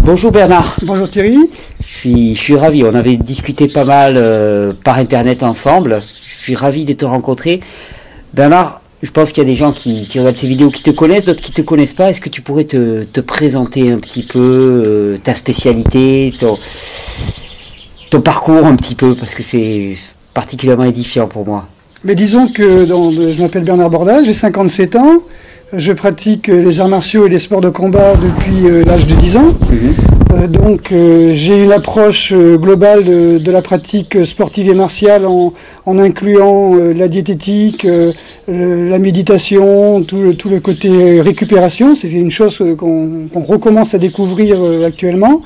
Bonjour Bernard. Bonjour Thierry. Je suis ravi, on avait discuté pas mal par internet ensemble. Je suis ravi de te rencontrer. Bernard, je pense qu'il y a des gens qui regardent ces vidéos qui te connaissent, d'autres qui ne te connaissent pas. Est-ce que tu pourrais te présenter un petit peu ta spécialité, ton parcours un petit peu, parce que c'est particulièrement édifiant pour moi. Mais disons que je m'appelle Bernard Bordage, j'ai 57 ans. Je pratique les arts martiaux et les sports de combat depuis l'âge de 10 ans. Donc j'ai une approche globale de la pratique sportive et martiale en incluant la diététique, la méditation, tout le côté récupération. C'est une chose qu'on recommence à découvrir actuellement.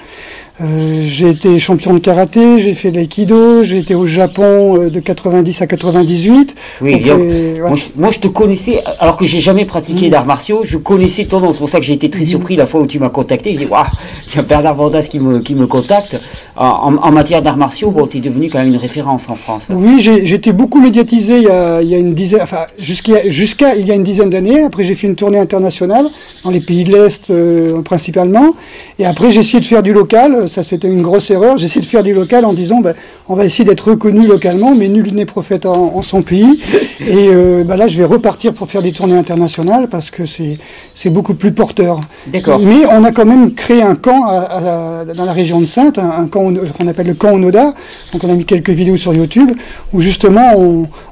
J'ai été champion de karaté, j'ai fait de l'aïkido, j'ai été au Japon de 90 à 98. Oui, donc, bien. Ouais. Moi, je te connaissais, alors que j'ai jamais pratiqué d'arts martiaux, je connaissais ton nom. C'est pour ça que j'ai été très surpris la fois où tu m'as contacté. Je dis, waouh, il y a Bernard Bordage qui me contacte. En matière d'arts martiaux, bon, tu es devenu quand même une référence en France. Oui, j'étais beaucoup médiatisé il y a une dizaine, enfin jusqu'à il y a une dizaine d'années. Après, j'ai fait une tournée internationale dans les pays de l'Est principalement. Et après, j'ai essayé de faire du local. Ça, c'était une grosse erreur. J'ai essayé de faire du local en disant, on va essayer d'être reconnu localement, mais nul n'est prophète en son pays. Et là, je vais repartir pour faire des tournées internationales parce que c'est beaucoup plus porteur. D'accord. Mais on a quand même créé un camp dans la région de Saintes, un camp qu'on appelle le camp Onoda. Donc, on a mis quelques vidéos sur YouTube où justement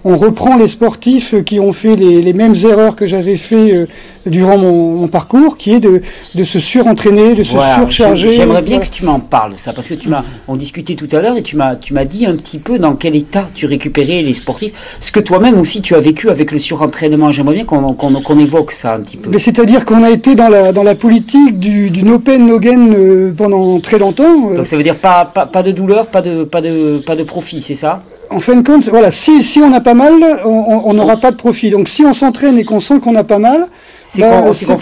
on reprend les sportifs qui ont fait les mêmes erreurs que j'avais fait durant mon parcours, qui est de se surentraîner, de se surcharger. J'aimerais bien que tu m'en parles, ça, parce que on discutait tout à l'heure et tu m'as dit un petit peu dans quel état tu récupérais les sportifs, ce que toi-même aussi tu as vécu avec le surentraînement. J'aimerais bien qu'on évoque ça un petit peu. C'est-à-dire qu'on a été dans la politique du no pain, no gain pendant très longtemps. Donc ça veut dire pas de douleur, pas de profit, c'est ça? En fin de compte, voilà, si on a pas mal, on n'aura pas de profit. Donc si on s'entraîne et qu'on sent qu'on a pas mal, c'est pas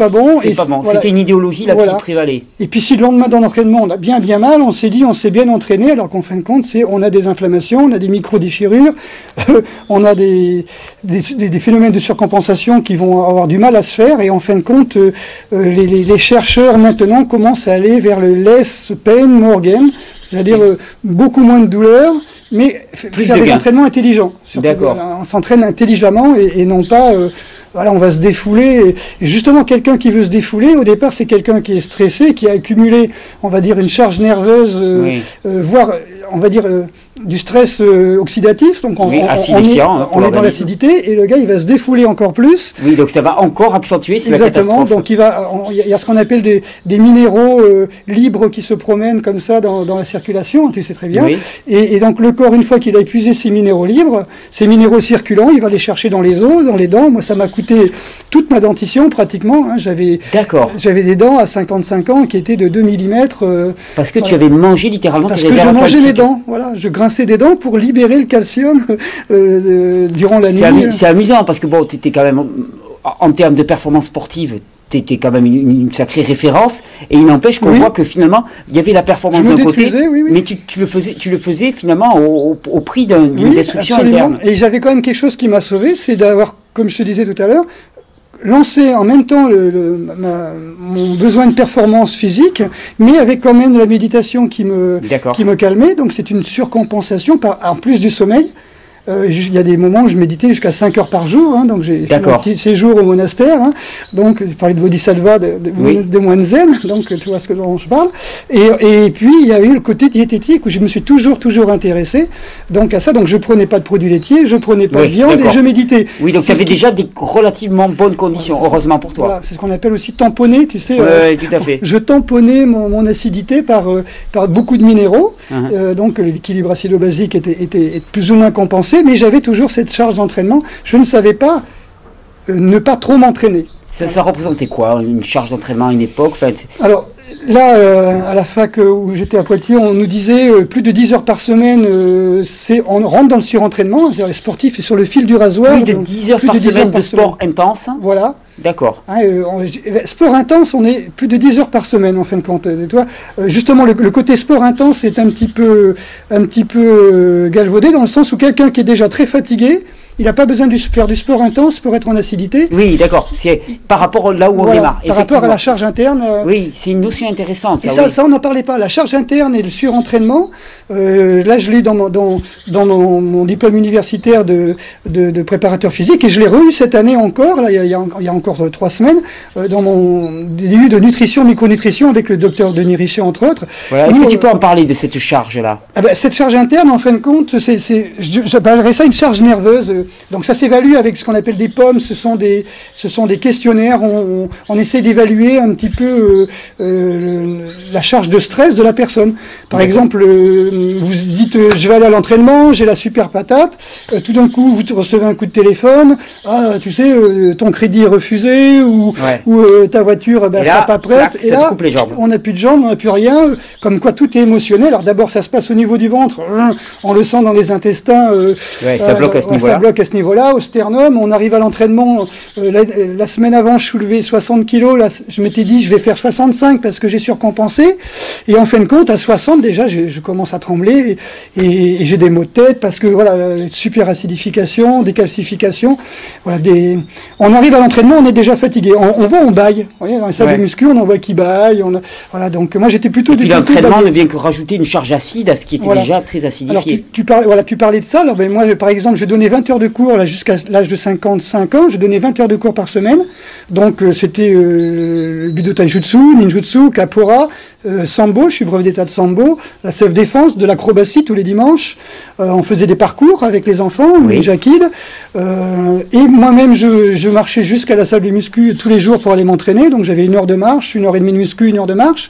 bon. C'est pas bon. C'était une idéologie qui prévalait. Et puis si le lendemain dans l'entraînement on a bien mal, on s'est dit on s'est bien entraîné, alors qu'en fin de compte on a des inflammations, on a des micro-déchirures, on a des phénomènes de surcompensation qui vont avoir du mal à se faire. Et en fin de compte, les chercheurs maintenant commencent à aller vers le less pain, more gain, c'est-à-dire beaucoup moins de douleur, mais faire des entraînements intelligents. D'accord. On s'entraîne intelligemment et non pas... on va se défouler. Et justement, quelqu'un qui veut se défouler, au départ, c'est quelqu'un qui est stressé, qui a accumulé, on va dire, une charge nerveuse, voire, on va dire, du stress oxydatif. Donc, on est dans l'acidité, et le gars, il va se défouler encore plus. Oui, donc ça va encore accentuer la catastrophe. Donc, il y a ce qu'on appelle des minéraux libres qui se promènent comme ça dans la circulation, tu sais très bien. Oui. Et donc, le corps, une fois qu'il a épuisé ces minéraux libres, ces minéraux circulants, il va les chercher dans les os, dans les dents. Moi, ça m'a coûté toute ma dentition pratiquement. J'avais des dents à 55 ans qui étaient de 2 mm. Parce que tu avais mangé littéralement tes réserves. Parce que je mangeais mes dents. Voilà, je grinçais des dents pour libérer le calcium durant la nuit. C'est amusant parce que bon, tu étais quand même, en termes de performance sportive, tu étais quand même une sacrée référence, et il n'empêche qu'on voit que finalement il y avait la performance d'un côté, mais tu le faisais finalement au prix d'une destruction interne. Et j'avais quand même quelque chose qui m'a sauvé, c'est d'avoir, comme je te disais tout à l'heure, lancé en même temps mon besoin de performance physique, mais avec quand même de la méditation qui me calmait. Donc c'est une surcompensation en plus du sommeil. Il y a des moments où je méditais jusqu'à 5 heures par jour, donc j'ai fait un petit séjour au monastère, donc je parlais de Bodhisattva, de moine zen, donc tu vois ce dont je parle. Et puis il y a eu le côté diététique où je me suis toujours intéressé donc à ça. Donc je prenais pas de produits laitiers, je prenais pas de viande et je méditais. Oui, donc tu avais déjà des relativement bonnes conditions, heureusement pour toi. Voilà, c'est ce qu'on appelle aussi tamponner, tu sais. Oui, tout à fait. Je tamponnais mon acidité par beaucoup de minéraux, donc l'équilibre acido-basique était plus ou moins compensé. Mais j'avais toujours cette charge d'entraînement. Je ne savais pas ne pas trop m'entraîner. Ça représentait quoi, une charge d'entraînement à une époque? Alors là, à la fac où j'étais à Poitiers, on nous disait plus de 10 heures par semaine, on rentre dans le surentraînement, c'est-à-dire les sportifs et sur le fil du rasoir. Plus de 10 heures par semaine de sport intense. Voilà. D'accord. Sport intense, on est plus de 10 heures par semaine en fin de compte. Justement, le côté sport intense est un petit peu galvaudé dans le sens où quelqu'un qui est déjà très fatigué, il n'a pas besoin de faire du sport intense pour être en acidité. Oui, d'accord. C'est par rapport là où on démarre. Par rapport à la charge interne. Oui, c'est une notion intéressante. Et ça, on n'en parlait pas. La charge interne et le surentraînement, là, je l'ai eu dans mon diplôme universitaire de préparateur physique, et je l'ai re-eu cette année encore, là, il y a encore 3 semaines, dans mon début de nutrition, micronutrition, avec le docteur Denis Richet, entre autres. Voilà. Est-ce que tu peux en parler de cette charge-là? Cette charge interne, en fin de compte, j'appellerais ça une charge nerveuse. Donc ça s'évalue avec ce qu'on appelle des pommes. Ce sont des questionnaires. On essaie d'évaluer un petit peu la charge de stress de la personne. Par exemple, vous dites je vais aller à l'entraînement, j'ai la super patate. Tout d'un coup, vous recevez un coup de téléphone. Ah, tu sais, ton crédit est refusé ou ta voiture sera pas prête. Et là, on n'a plus de jambes, on n'a plus rien. Comme quoi, tout est émotionnel. Alors d'abord, ça se passe au niveau du ventre. On le sent dans les intestins. Ça bloque à ce niveau-là. Ça bloque à ce niveau-là, au sternum. On arrive à l'entraînement. La semaine avant, je soulevais 60 kilos. Là, je m'étais dit, je vais faire 65 parce que j'ai surcompensé. Et en fin de compte, à 60, déjà, je commence à trembler et j'ai des maux de tête parce que, voilà, super acidification, décalcification. Voilà, on arrive à l'entraînement, on est déjà fatigué. On va, on baille. Vous voyez, dans les salles de muscu, on en voit qui baille. Voilà, donc moi, j'étais plutôt du côté l'entraînement ne vient que rajouter une charge acide à ce qui était déjà très acidifié. Alors, tu parlais de ça. Alors, moi, par exemple, je donnais 20 heures de cours là, jusqu'à l'âge de 55 ans. Je donnais 20 heures de cours par semaine. Donc, c'était Budo Taijutsu, Ninjutsu, Kapora, Sambo, je suis brevet d'état de Sambo, la self-défense, de l'acrobatie tous les dimanches. On faisait des parcours avec les enfants, Ninja Kid. Et moi-même, je marchais jusqu'à la salle de muscu tous les jours pour aller m'entraîner. Donc, j'avais 1 heure de marche, 1 heure et demie de muscu, 1 heure de marche.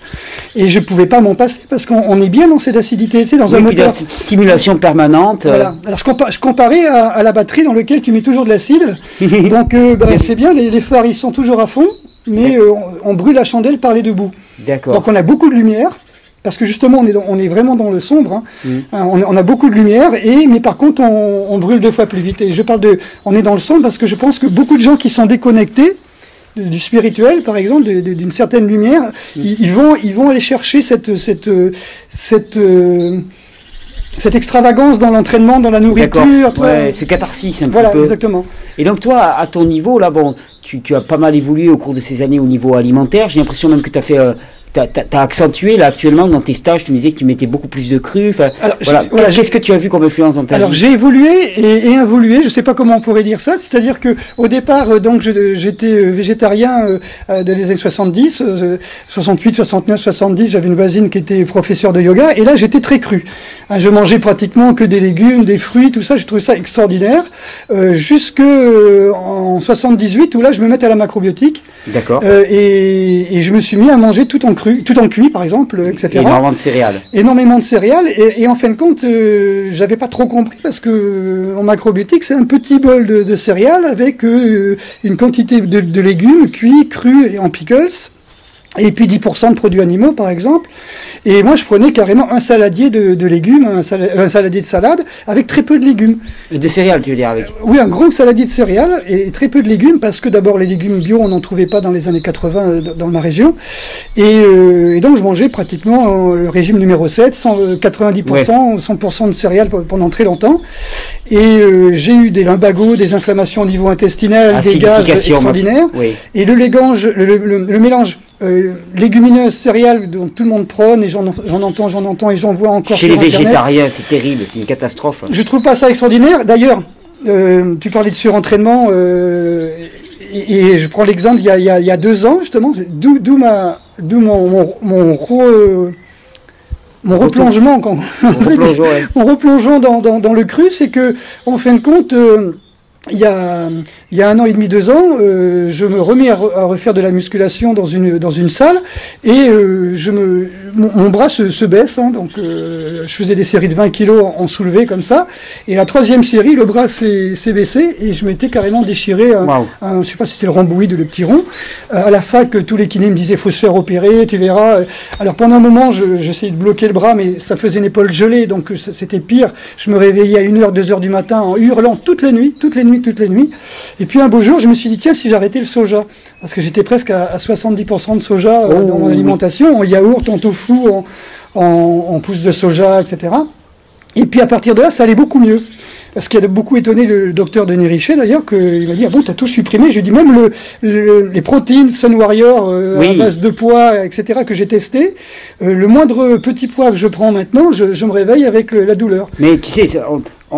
Et je pouvais pas m'en passer parce qu'on est bien dans cette acidité, tu sais, dans un moteur. Cette stimulation permanente. Voilà. Alors, je comparais à la batterie dans laquelle tu mets toujours de l'acide. Donc, c'est bien, les phares, ils sont toujours à fond, mais on brûle la chandelle par les deux bouts. D'accord. Donc, on a beaucoup de lumière. Parce que justement, on est vraiment dans le sombre. On a beaucoup de lumière, mais par contre, on brûle 2 fois plus vite. Et je parle on est dans le sombre parce que je pense que beaucoup de gens qui sont déconnectés du spirituel, par exemple, d'une certaine lumière, ils vont aller chercher cette extravagance dans l'entraînement, dans la nourriture. C'est catharsis un petit peu. Voilà, exactement. Et donc toi, à ton niveau, là, bon, tu as pas mal évolué au cours de ces années au niveau alimentaire. J'ai l'impression même que tu as fait... T'as accentué là actuellement dans tes stages, tu me disais que tu mettais beaucoup plus de cru. Qu'est-ce que tu as vu comme influence dans ta vie? Alors j'ai évolué et involué, je sais pas comment on pourrait dire ça, c'est-à-dire que au départ donc j'étais végétarien dans les années 70, 68, 69, 70, j'avais une voisine qui était professeure de yoga et là j'étais très cru. Je mangeais pratiquement que des légumes, des fruits, tout ça, je trouvais ça extraordinaire jusque en 78 où là je me mettais à la macrobiotique. D'accord. Et je me suis mis à manger tout en cuit, par exemple, etc. Énormément de céréales. Énormément de céréales. Et en fin de compte, j'avais pas trop compris parce que en macrobiotique, c'est un petit bol de céréales avec une quantité de légumes cuits, crus et en pickles. Et puis 10% de produits animaux, par exemple. Et moi, je prenais carrément un saladier de légumes, un saladier de salade, avec très peu de légumes. Et de céréales, tu veux dire, avec? Oui, un gros saladier de céréales et très peu de légumes, parce que d'abord, les légumes bio, on n'en trouvait pas dans les années 80 dans ma région. Et donc, je mangeais pratiquement le régime numéro 7, 90%, 100% de céréales pendant très longtemps. Et j'ai eu des lumbagos, des inflammations au niveau intestinal, des gaz extraordinaires. Oui. Et le mélange légumineuses, céréales dont tout le monde prône, et j'en entends et j'en vois encore chez les végétariens, c'est terrible, c'est une catastrophe. Je trouve pas ça extraordinaire. D'ailleurs, tu parlais de surentraînement, et je prends l'exemple il y a 2 ans justement, d'où mon replongement, mon replongeant dans le cru, c'est que en fin de compte, il y a 1 an et demi, 2 ans, je me remets à refaire de la musculation dans une salle et mon bras se baisse, donc je faisais des séries de 20 kilos en soulevé comme ça, et la 3e série, le bras s'est baissé et je m'étais carrément déchiré je sais pas si c'est le rhomboïde ou le petit rond. À la fac, tous les kinés me disaient faut se faire opérer, tu verras. Alors pendant un moment, j'essayais de bloquer le bras, mais ça faisait une épaule gelée, donc c'était pire. Je me réveillais à 1h, 2h du matin en hurlant toutes les nuits. Et puis un beau jour, je me suis dit, tiens, si j'arrêtais le soja, parce que j'étais presque à 70% de soja dans mon alimentation, en yaourt, en tofu, en pousses de soja, etc. Et puis à partir de là, ça allait beaucoup mieux. Parce qu'il a beaucoup étonné le docteur Denis Richet, d'ailleurs, qu'il m'a dit, ah bon, t'as tout supprimé. Je lui ai dit, même les protéines Sun Warrior à base de poids, etc., que j'ai testé, le moindre petit poids que je prends maintenant, je me réveille avec la douleur. Mais tu sais,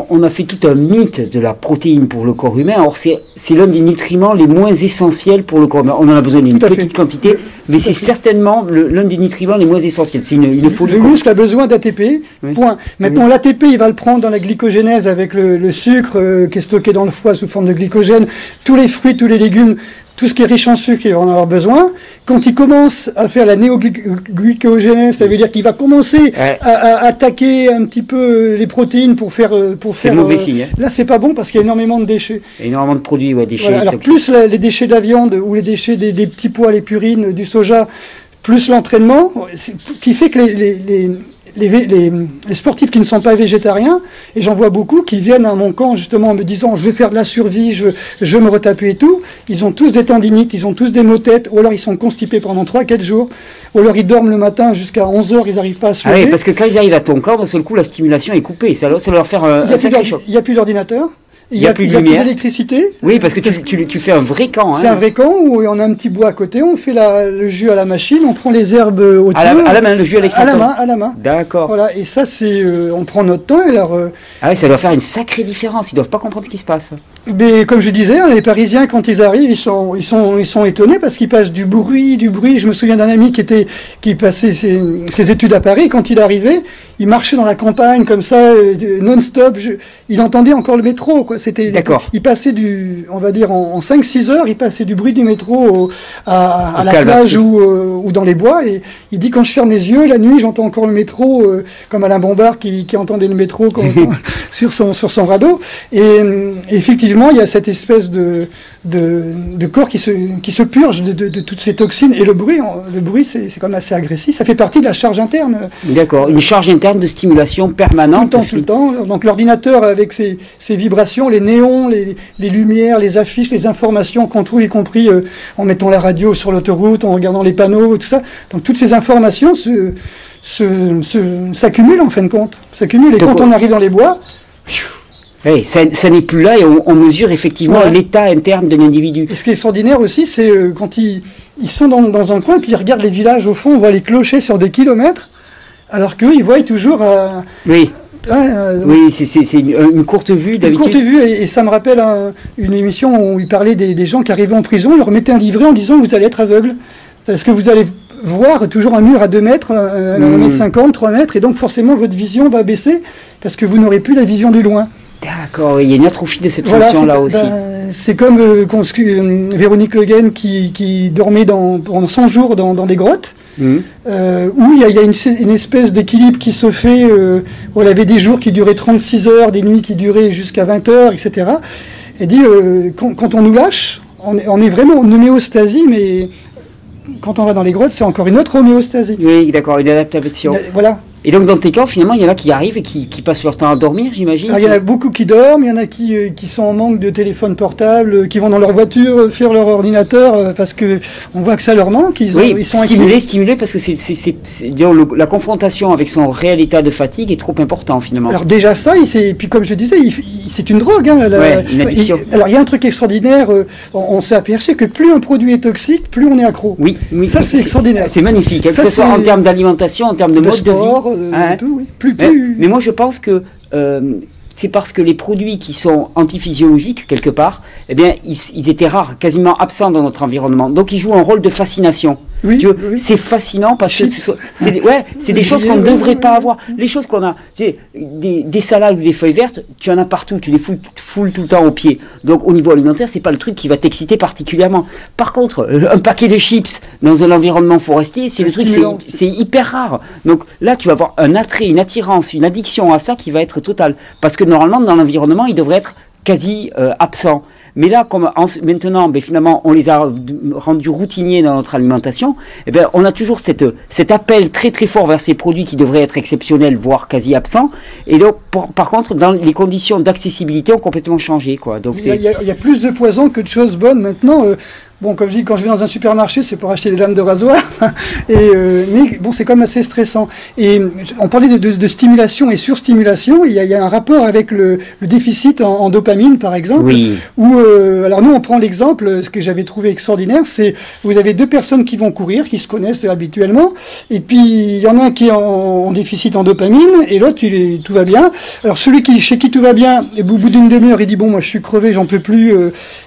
on a fait tout un mythe de la protéine pour le corps humain. Or, c'est l'un des nutriments les moins essentiels pour le corps humain. On en a besoin d'une petite quantité, mais c'est certainement l'un des nutriments les moins essentiels. C'est une folie. Le muscle a besoin d'ATP, point. Maintenant, l'ATP, il va le prendre dans la glycogénèse avec le sucre qui est stocké dans le foie sous forme de glycogène. Tous les fruits, tous les légumes, tout ce qui est riche en sucre, il va en avoir besoin. Quand il commence à faire la néoglycogénèse, ça veut dire qu'il va commencer à attaquer un petit peu les protéines pour faire c'est mauvais signe. Hein. Là, c'est pas bon parce qu'il y a énormément de déchets. Énormément de produits, déchets. Voilà. Alors, plus les déchets de la viande ou les déchets des petits pois, les purines, du soja, plus l'entraînement, qui fait que les sportifs qui ne sont pas végétariens, et j'en vois beaucoup qui viennent à mon camp justement en me disant je vais faire de la survie, je veux me retaper et tout, ils ont tous des tendinites, ils ont tous des maux de tête, ou alors ils sont constipés pendant 3-4 jours, ou alors ils dorment le matin jusqu'à 11h, ils n'arrivent pas à se lever. Ah oui, parce que quand ils arrivent à ton corps, d'un seul coup la stimulation est coupée, ça va leur faire un sacré choc. Il n'y a plus d'ordinateur. Il n'y a plus de lumière. Il y a plus d'électricité. Oui, parce que tu fais un vrai camp. C'est un vrai camp où on a un petit bois à côté, on fait le jus à la machine, on prend les herbes autour. À la main, le jus à l'extérieur. À la main. D'accord. Voilà, et ça, on prend notre temps. Et alors, ah oui, ça doit faire une sacrée différence. Ils ne doivent pas comprendre ce qui se passe. Mais comme je disais, les Parisiens, quand ils arrivent, ils sont étonnés parce qu'ils passent du bruit. Je me souviens d'un ami qui passait ses études à Paris. Quand il arrivait, il marchait dans la campagne comme ça, non-stop. Il entendait encore le métro, quoi. D'accord. Il passait on va dire, en 5-6 heures, il passait du bruit du métro à la plage ou dans les bois. Et il dit, quand je ferme les yeux, la nuit, j'entends encore le métro, comme Alain Bombard qui entendait le métro sur son radeau. Et effectivement, il y a cette espèce de corps qui se purge de toutes ces toxines. Et le bruit, c'est quand même assez agressif. Ça fait partie de la charge interne. D'accord. Une charge interne de stimulation permanente. Tout le temps. Donc l'ordinateur avec ses vibrations, les néons, les lumières, les affiches, les informations qu'on trouve, y compris en mettant la radio sur l'autoroute, en regardant les panneaux, tout ça. Donc toutes ces informations s'accumulent en fin de compte. S'accumulent. Et quand on arrive dans les bois... Oui, ça n'est plus là et on mesure effectivement l'état interne de l'individu. Et ce qui est extraordinaire aussi, c'est quand ils sont dans un coin, puis ils regardent les villages au fond, on voit les clochers sur des kilomètres, alors qu'eux, ils voient toujours... Oui. Oui, c'est une courte vue d'habitude. Une courte vue, et ça me rappelle une émission où il parlait des gens qui arrivaient en prison, ils leur mettaient un livret en disant vous allez être aveugle. Parce que vous allez voir toujours un mur à 2 mètres, 1 mètre 50, 3 mètres, et donc forcément votre vision va baisser, parce que vous n'aurez plus la vision du loin. D'accord, il y a une atrophie de cette fonction-là aussi. C'est comme Véronique Le Guen qui dormait pendant 100 jours dans des grottes, où il y a une espèce d'équilibre qui se fait, où elle avait des jours qui duraient 36 heures, des nuits qui duraient jusqu'à 20 heures, etc. Elle dit, quand on nous lâche, on est vraiment en homéostasie, mais quand on va dans les grottes, c'est encore une autre homéostasie. Oui, d'accord, une adaptation. Voilà. Et donc dans tes cas, finalement, il y en a qui arrivent et qui passent leur temps à dormir, j'imagine. Il y en a beaucoup qui dorment, il y en a qui sont en manque de téléphone portable, qui vont dans leur voiture faire leur ordinateur parce que on voit que ça leur manque. Ils sont stimulés parce que la confrontation avec son réel état de fatigue est trop important finalement. Alors déjà ça, et puis comme je disais, c'est une drogue. Hein, une addiction. Alors il y a un truc extraordinaire, on s'est aperçu que plus un produit est toxique, plus on est accro. Oui, ça c'est extraordinaire. C'est magnifique, que ce soit en termes d'alimentation, en termes de mode sport, de vie. Tout, oui. Mais moi je pense que c'est parce que les produits qui sont antiphysiologiques quelque part, eh bien ils étaient rares, quasiment absents dans notre environnement. Donc ils jouent un rôle de fascination. Oui, tu vois, c'est fascinant parce que c'est des choses qu'on ne devrait pas avoir. Les choses qu'on a, tu sais, des salades ou des feuilles vertes, tu en as partout, tu les foules tout le temps au pied. Donc au niveau alimentaire, c'est pas le truc qui va t'exciter particulièrement. Par contre, un paquet de chips dans un environnement forestier, c'est le truc, c'est hyper rare. Donc là, tu vas avoir un attrait, une attirance, une addiction à ça qui va être totale. Parce que normalement, dans l'environnement, il devrait être quasi absent. Mais là, comme maintenant, finalement, on les a rendus routiniers dans notre alimentation, on a toujours cet appel très très fort vers ces produits qui devraient être exceptionnels, voire quasi absents. Et donc, par contre, dans les conditions d'accessibilité ont complètement changé, quoi. Donc, il y a plus de poison que de choses bonnes maintenant. Bon, comme je dis, quand je vais dans un supermarché, c'est pour acheter des lames de rasoir. Mais bon, c'est quand même assez stressant. Et on parlait de stimulation et surstimulation. Il y a un rapport avec le déficit en dopamine, par exemple. Oui. Où, alors nous, on prend l'exemple, ce que j'avais trouvé extraordinaire, c'est vous avez deux personnes qui vont courir, qui se connaissent habituellement, et puis il y en a un qui est en déficit en dopamine, et l'autre, tout va bien. Alors celui chez qui tout va bien, et au bout d'une demi-heure, il dit bon, moi je suis crevé, j'en peux plus,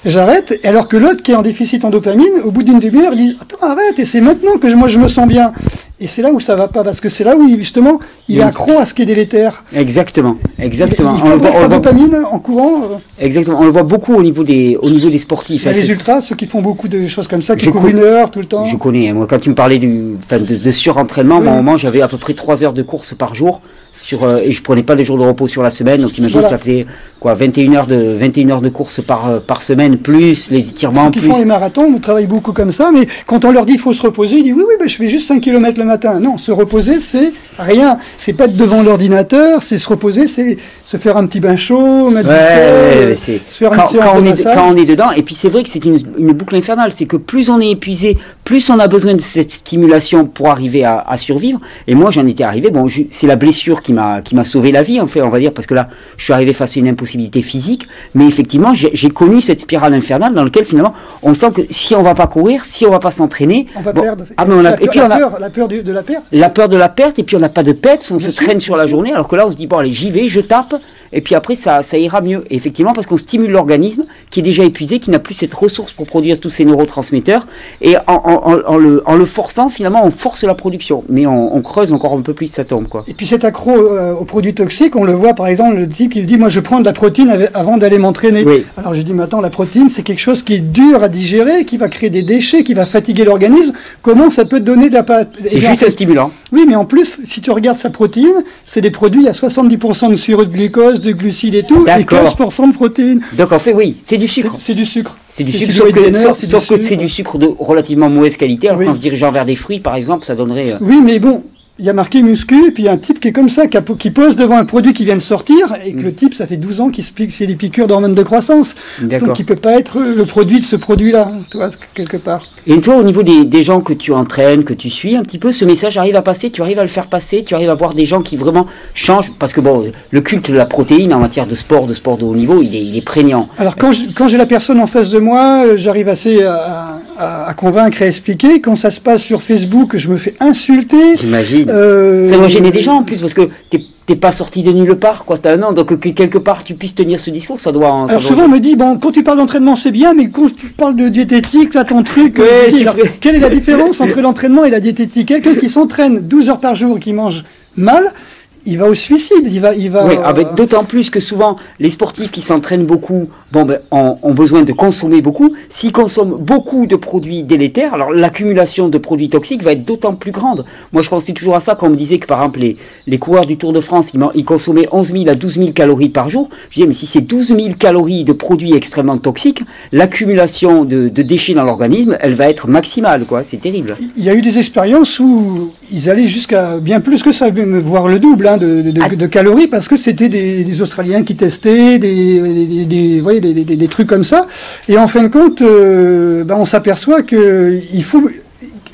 j'arrête. Et alors que l'autre qui est en déficit en dopamine, au bout d'une demi-heure, il dit attends, arrête, et c'est maintenant que moi je me sens bien. Et c'est là où ça va pas, parce que c'est là où justement il est accro à ce qui est délétère. Exactement. Il fabrique sa dopamine en courant. Exactement, on le voit beaucoup au niveau des sportifs. Il y a les ultras, ceux qui font beaucoup de choses comme ça, qui courent 1 heure tout le temps. Je connais, moi quand tu me parlais de surentraînement, oui. Moi, au moment j'avais à peu près 3 heures de course par jour. Et je prenais pas les jours de repos sur la semaine, donc imagine ça faisait quoi 21 heures de course par semaine, plus les étirements. Ceux qui font les marathons, on travaille beaucoup comme ça, mais quand on leur dit il faut se reposer, ils disent oui, je fais juste 5 km le matin. Non, se reposer, c'est rien. C'est pas être devant l'ordinateur, c'est se reposer, c'est se faire un petit bain chaud, mettre du sel, se faire une séance de massage. Quand on est dedans, et puis c'est vrai que c'est une boucle infernale, c'est que plus on est épuisé, plus on a besoin de cette stimulation pour arriver à survivre. Et moi j'en étais arrivé, bon, c'est la blessure qui m'a sauvé la vie, en fait, on va dire, parce que là, je suis arrivé face à une impossibilité physique, mais effectivement, j'ai connu cette spirale infernale dans laquelle, finalement, on sent que si on va pas courir, si on va pas s'entraîner, on va perdre. La peur de la perte. La peur de la perte, et puis on n'a pas de peps, on se traîne sur la journée, alors que là, on se dit, bon, allez, j'y vais, je tape, et puis après, ça ira mieux. Et effectivement, parce qu'on stimule l'organisme, qui est déjà épuisé, qui n'a plus cette ressource pour produire tous ces neurotransmetteurs, et en le forçant, finalement, on force la production, mais on creuse encore un peu plus sa tombe, quoi. Et puis cet accro aux produits toxiques, on le voit par exemple, le type qui dit moi je prends de la protéine avant d'aller m'entraîner. Oui. Alors je dis mais attends, la protéine c'est quelque chose qui est dur à digérer, qui va créer des déchets, qui va fatiguer l'organisme. Comment ça peut te donner de la C'est juste un stimulant. Oui, mais en plus, si tu regardes sa protéine, c'est des produits à 70% de sucre de glucose, de glucides et tout, et 15% de protéines. Donc en fait oui, c'est du sucre. C'est du sucre. C'est du sucre, sauf que c'est du sucre de relativement mauvaise qualité, alors qu'en se dirigeant vers des fruits par exemple, ça donnerait... Oui, mais bon... Il y a marqué muscu, et puis il y a un type qui est comme ça, qui pose devant un produit qui vient de sortir, et que le type, ça fait 12 ans qu'il se fait des piqûres d'hormones de croissance. Donc il peut pas être le produit de ce produit-là, tu vois, quelque part. Et toi, au niveau des gens que tu entraînes, que tu suis un petit peu, ce message arrive à passer, tu arrives à le faire passer, tu arrives à voir des gens qui vraiment changent, parce que bon, le culte de la protéine en matière de sport de haut niveau, il est prégnant. Alors quand j'ai la personne en face de moi, j'arrive assez à convaincre et à expliquer. Quand ça se passe sur Facebook, je me fais insulter. J'imagine. Ça doit gêner des gens en plus, parce que t'es pas sorti de nulle part, quoi. T'as un an, donc que quelque part tu puisses tenir ce discours, ça doit. Alors souvent on me dit bon, quand tu parles d'entraînement c'est bien, mais quand tu parles de diététique, là ton truc, quelle est la différence entre l'entraînement et la diététique? Quelqu'un qui s'entraîne 12 heures par jour, qui mange mal, il va au suicide, il va. Oui, d'autant plus que souvent les sportifs qui s'entraînent beaucoup, ont besoin de consommer beaucoup. S'ils consomment beaucoup de produits délétères, alors l'accumulation de produits toxiques va être d'autant plus grande. Moi, je pensais toujours à ça quand on me disait que par exemple les coureurs du Tour de France, ils consommaient 11 000 à 12 000 calories par jour. Je disais mais si c'est 12 000 calories de produits extrêmement toxiques, l'accumulation de déchets dans l'organisme, elle va être maximale, quoi. C'est terrible. Il y a eu des expériences où ils allaient jusqu'à bien plus que ça, voire le double. De calories, parce que c'était des Australiens qui testaient des trucs comme ça, et en fin de compte on s'aperçoit que il faut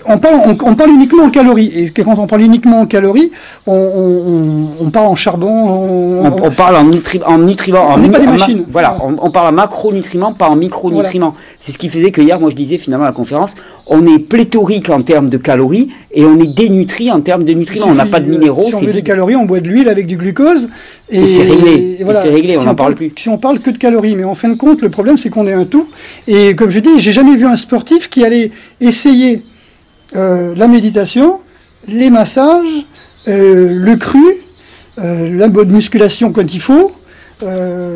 on parle uniquement en calories, et quand on parle uniquement en calories, on parle en charbon, on parle en nutriments. On n'est pas des machines. Voilà, on parle en macronutriments, pas en micronutriments. Voilà. C'est ce qui faisait que hier, moi je disais finalement à la conférence, on est pléthorique en termes de calories et on est dénutri en termes de nutriments. On n'a pas de minéraux. Si on veut des calories, on boit de l'huile avec du glucose. Et c'est réglé. Et voilà. C'est réglé, on n'en parle plus. Si on parle que de calories, mais en fin de compte, le problème c'est qu'on est un tout. Et comme je dis, j'ai jamais vu un sportif qui allait essayer la méditation, les massages, le cru, la bonne musculation quand il faut,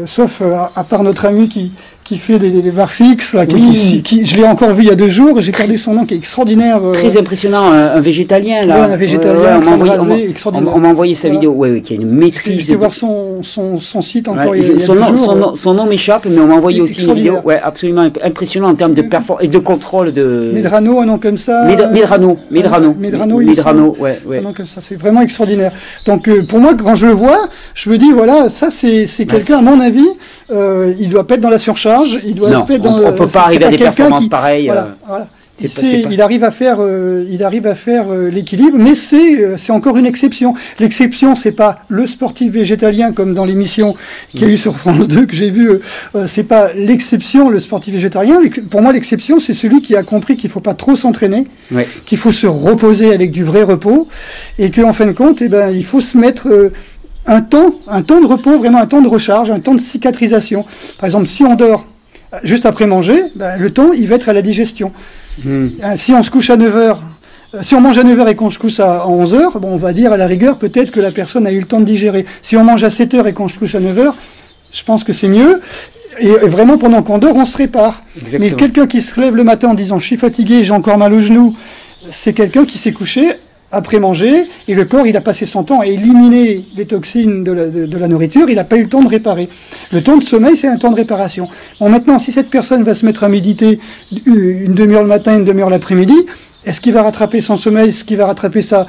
sauf à part notre ami qui fait des barres fixes, là, je l'ai encore vu il y a 2 jours, j'ai perdu son nom, qui est extraordinaire. Très impressionnant, un végétalien, là. Ouais, un végétalien, on m'a envoyé sa vidéo, qui a une maîtrise. Je vais voir son site encore il y a 2 jours. Son nom m'échappe, mais on m'a envoyé aussi une vidéo, absolument impressionnant en termes de performance et de contrôle de... Medrano, un nom comme ça. Medrano, ouais. Un nom comme ça, c'est vraiment extraordinaire. Donc, pour moi, quand je le vois, je me dis, voilà, ça, c'est quelqu'un, à mon avis, il doit pas être dans la surcharge. recharge, il doit être dans... on ne peut pas arriver à des performances pareilles. Voilà. Il arrive à faire l'équilibre, mais c'est encore une exception. L'exception, c'est pas le sportif végétalien comme dans l'émission qu'il y a eu sur France 2 que j'ai vu. C'est pas l'exception, le sportif végétarien. Pour moi, l'exception, c'est celui qui a compris qu'il faut pas trop s'entraîner, qu'il faut se reposer avec du vrai repos, et qu'en fin de compte, il faut se mettre un temps de repos, vraiment un temps de recharge, un temps de cicatrisation. Par exemple, si on dort juste après manger, le temps, il va être à la digestion. Si on se couche à 9h, si on mange à 9h et qu'on se couche à 11h, on va dire à la rigueur peut-être que la personne a eu le temps de digérer. Si on mange à 7h et qu'on se couche à 9h, je pense que c'est mieux. Et vraiment, pendant qu'on dort, on se répare. Exactement. Mais quelqu'un qui se lève le matin en disant « je suis fatigué, j'ai encore mal au genou », c'est quelqu'un qui s'est couché après manger, et le corps, il a passé son temps à éliminer les toxines de la nourriture, il n'a pas eu le temps de réparer. Le temps de sommeil, c'est un temps de réparation. Bon, maintenant, si cette personne va se mettre à méditer une demi-heure le matin, une demi-heure l'après-midi, est-ce qu'il va rattraper son sommeil? Est-ce qu'il va rattraper sa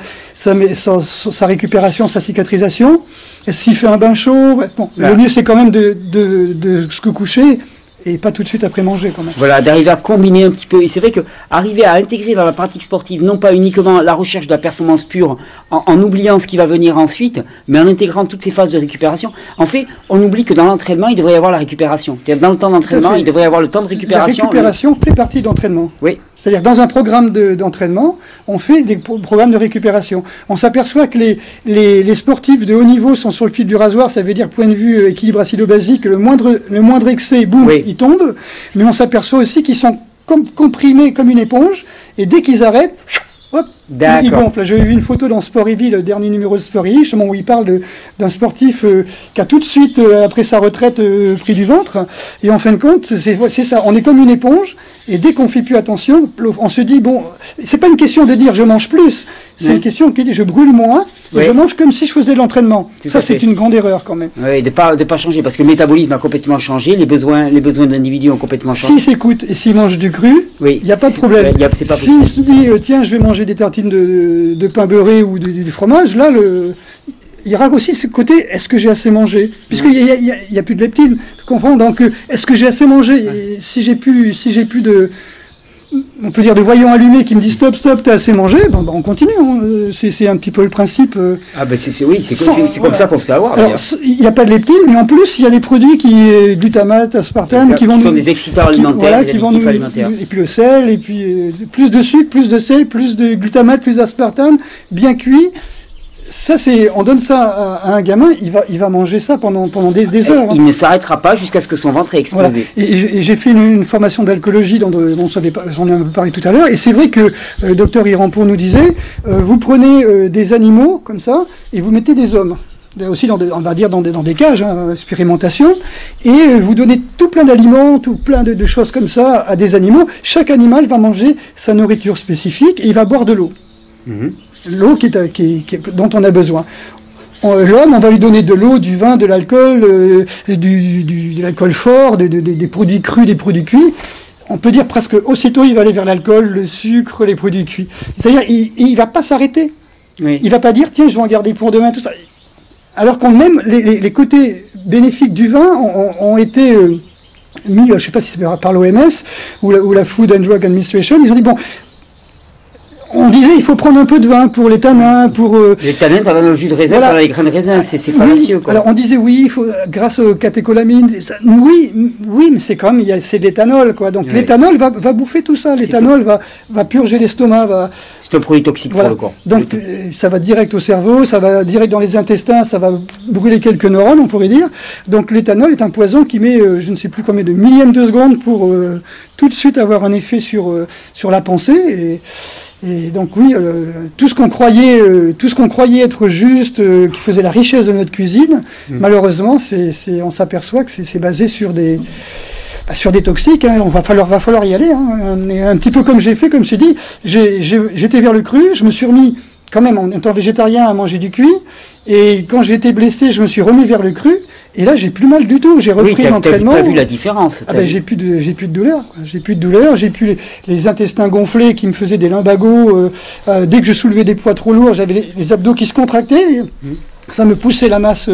récupération, sa cicatrisation? Est-ce qu'il fait un bain chaud? Bon, le mieux, c'est quand même de se coucher et pas tout de suite après manger quand même. Voilà, d'arriver à combiner un petit peu. Et c'est vrai que arriver à intégrer dans la pratique sportive, non pas uniquement la recherche de la performance pure, en oubliant ce qui va venir ensuite, mais en intégrant toutes ces phases de récupération. En fait, on oublie que dans l'entraînement, il devrait y avoir la récupération. C'est-à-dire dans le temps d'entraînement, il devrait y avoir le temps de récupération. La récupération fait partie de l'entraînement. Oui. C'est-à-dire dans un programme d'entraînement, on fait des programmes de récupération. On s'aperçoit que les sportifs de haut niveau sont sur le fil du rasoir, ça veut dire point de vue équilibre acido-basique, le moindre excès, boum, ils tombent. Mais on s'aperçoit aussi qu'ils sont comprimés comme une éponge, et dès qu'ils arrêtent, hop, ils gonflent. J'ai eu une photo dans Sport Heavy, le dernier numéro de Sport Heavy, justement, où il parle d'un sportif qui a tout de suite, après sa retraite, pris du ventre. Et en fin de compte, c'est ça, on est comme une éponge. Et dès qu'on fait plus attention, on se dit, bon, c'est pas une question de dire je mange plus, c'est une question qui dit je brûle moins, et je mange comme si je faisais de l'entraînement. Ça, c'est une grande erreur quand même. Oui, de pas changer, parce que le métabolisme a complètement changé, les besoins de l'individu ont complètement changé. S'il s'écoute et s'il mange du cru, il n'y a pas de problème. S'il se dit, tiens, je vais manger des tartines de pain beurré ou du fromage, là, il y aura aussi ce côté, est-ce que j'ai assez mangé? Puisqu'il n'y a plus de leptine, tu comprends? Donc, est-ce que j'ai assez mangé? Et si j'ai plus de, on peut dire, de voyants allumés qui me disent stop, t'as assez mangé, on continue. Hein. C'est un petit peu le principe. Ah ben c'est comme ça qu'on se fait avoir. Alors, il n'y a pas de leptine, mais en plus, il y a des produits glutamate, aspartame, qui sont des excitants alimentaires, des addictifs alimentaires. Et puis le sel, et puis plus de sucre, plus de sel, plus de glutamate, plus d'aspartame, bien cuit. Ça, on donne ça à un gamin, il va manger ça pendant des heures. Il ne s'arrêtera pas jusqu'à ce que son ventre ait explosé. Voilà. Et j'ai fait une formation d'alcoolologie dont j'en ai un peu parlé tout à l'heure, et c'est vrai que le docteur Irampo nous disait, vous prenez des animaux comme ça, et vous mettez des hommes. Aussi on va dire dans des cages, expérimentation, et vous donnez tout plein d'aliments, tout plein de choses comme ça à des animaux. Chaque animal va manger sa nourriture spécifique, et il va boire de l'eau. L'eau dont on a besoin. L'homme, on va lui donner de l'eau, du vin, de l'alcool, de l'alcool fort, des produits crus, des produits cuits. On peut dire presque aussitôt, il va aller vers l'alcool, le sucre, les produits cuits. C'est-à-dire, il va pas s'arrêter. Oui. Il va pas dire, tiens, je vais en garder pour demain, tout ça. Alors qu'on même, les côtés bénéfiques du vin ont été mis, je sais pas si c'est par l'OMS ou la Food and Drug Administration, ils ont dit, bon, on disait il faut prendre un peu de vin pour les tanins, les tanins, t'as dans le jus de raisin, voilà. Dans les grains de raisin, c'est fallacieux. Quoi. Alors on disait oui, il faut, grâce aux catécholamines, oui, mais c'est quand même, c'est de l'éthanol, quoi. Donc l'éthanol va bouffer tout ça, l'éthanol va purger l'estomac, c'est un produit toxique pour le corps. Donc ça va direct au cerveau, ça va direct dans les intestins, ça va brûler quelques neurones, on pourrait dire. Donc l'éthanol est un poison qui met, je ne sais plus combien de millièmes de seconde pour tout de suite avoir un effet sur la pensée. Et donc oui, tout ce qu'on croyait être juste, qui faisait la richesse de notre cuisine, malheureusement, on s'aperçoit que c'est basé sur des toxiques. Hein. Va falloir y aller. Hein. Un petit peu comme j'ai fait, comme je t'ai dit, j'étais vers le cru, je me suis remis quand même en étant végétarien à manger du cuit, et quand j'ai été blessé, je me suis remis vers le cru. Et là, j'ai plus mal du tout. J'ai repris l'entraînement. T'as vu la différence. J'ai plus de douleur. J'ai plus de douleur. J'ai plus les intestins gonflés qui me faisaient des lumbagos. Dès que je soulevais des poids trop lourds, j'avais les abdos qui se contractaient. Ça me poussait la masse